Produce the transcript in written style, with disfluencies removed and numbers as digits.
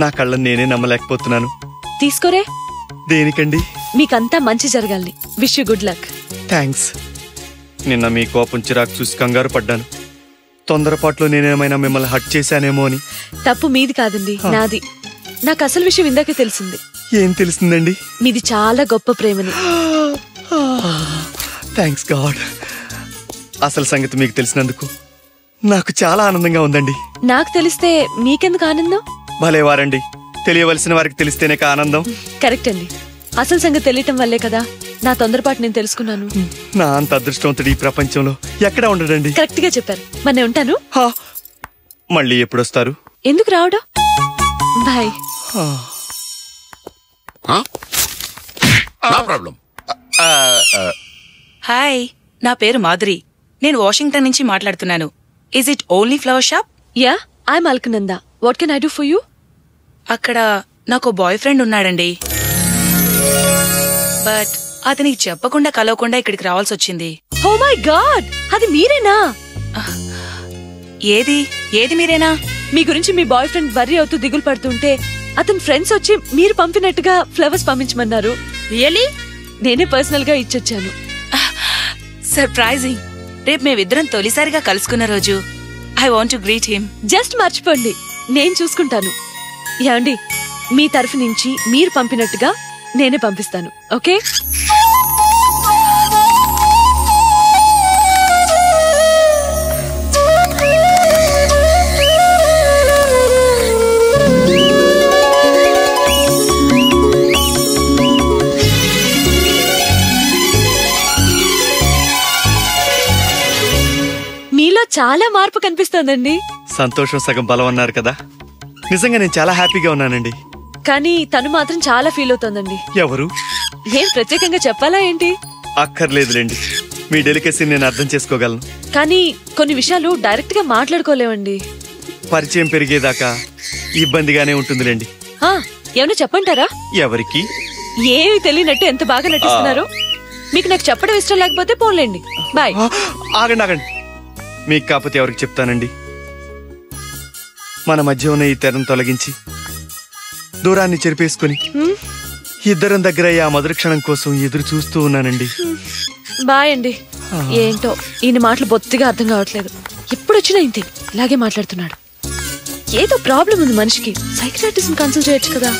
నా కళ్ళని నేనే నమ్మలేకపోతున్నాను. తీసుకోరే. దేనికండి? మీకంతా మంచి జరగాలి. Wish you good luck. Thanks. నిన్న మీ కోపం చిరాకు చూసి కంగారు పడ్డాను. తొందరపాట్లో నేనేమైనా మిమ్మల్ని హట్ చేశానేమో అని. తప్పు మీది కాదండి, నాది. నాకు అసలు విషయం ఇందాకే తెలిసింది. ఏం తెలిసిందండి? మీది చాలా గొప్ప ప్రేమని. Thanks God. అసలు సంగతి మీకు తెలిసినందుకు నాకు చాలా ఆనందంగా ఉందండి. నాకు తెలిస్తే మీకెందుకు ఆనందం? భలేవారండి, తెలియవలసిన వారికి తెలిస్తేనే ఆనందం. కరెక్ట్ అండి. అసలు సంగతి తెలియటం వల్లే కదా నా తొందరపాటు నేను తెలుసుకున్నాను. నా అంత అదృష్టవంతుడు ఈ ప్రపంచంలో ఎక్కడా ఉండడండి. కరెక్ట్ గా చెప్పారు. మరి నేను ఉంటాను. మళ్ళీ ఎప్పుడొస్తారు? ఎందుకు రావడం? బాయ్. హాయ్, నా పేరు మాధురి. నేను వాషింగ్టన్ నుంచి మాట్లాడుతున్నాను. Is it only flower shop? Yeah, I'm Alaknanda. What can I do for you? అక్కడ నాకు బాయ్ ఫ్రెండ్ ఉన్నాడండి. బట్ అతనికి చెప్పకుండా కలవకుండా ఇక్కడికి రావాల్సి వచ్చింది. ఓ మై గాడ్, అది మీరేనా? ఏది ఏది మీరేనా? మీ గురించి మీ బాయ్ ఫ్రెండ్ వర్రీ అవుతూ దిగులు పడుతుంటే అతని ఫ్రెండ్స్ వచ్చి మీరు పంపినట్టుగా ఫ్లవర్స్ పంపించమన్నారు. రియలీ? నేనే పర్సనల్ గా ఇచ్చొచ్చాను. సర్ప్రైజింగ్. రేపు మేమిద్దరం తొలిసారిగా కలుసుకున్న రోజు. I want to greet him. Just మర్చిపోండి, నేను చూసుకుంటాను. ఏమండి, మీ తరఫు నుంచి మీరు పంపినట్టుగా నేనే పంపిస్తాను. ఓకే? మీలో చాలా మార్పు కనిపిస్తోందండి. సంతోషం సగం బలం అన్నారు కదా. నిజంగా నేను చాలా హ్యాపీగా ఉన్నానండి. కానీ తను మాత్రం చాలా ఫీల్ అవుతోందండి. ఎవరు? ఏం ప్రత్యేకంగా చెప్పాలా ఏంటి? అక్కర్లేదులేండి, మీ డెలికేసీ నేను అర్థం చేసుకోగలను. కానీ కొన్ని విషయాలు డైరెక్ట్ గా మాట్లాడుకోలేవండి. పరిచయం పెరిగేదాకా ఇబ్బందిగానే ఉంటుందిలేండి. ఏమన్నా చెప్పంటారా? ఎవరికి? ఏమి తెలియనట్టు ఎంత బాగా నటిస్తున్నారు. మీకు నాకు చెప్పడం ఇష్టం లేకపోతే పోన్లేండి. బాయ్. ఆగండి ఆగండి, మీకు కాకపోతే ఎవరికి చెప్తానండి? మన మధ్య ఉన్న ఈ తెరను తొలగించి దూరాన్ని చెరిపేసుకుని ఇద్దరం దగ్గర ఆ మధుర క్షణం కోసం ఎదురు చూస్తూ ఉన్నానండి. బాయ్ అండి. ఏంటో ఈయన మాటలు బొత్తిగా అర్థం కావట్లేదు. ఎప్పుడొచ్చినా ఇంతే ఇలాగే మాట్లాడుతున్నాడు. ఏదో ప్రాబ్లం ఉంది మనిషికి. సైకియాట్రిస్ట్ ని కన్సల్ట్ చేయొచ్చు కదా.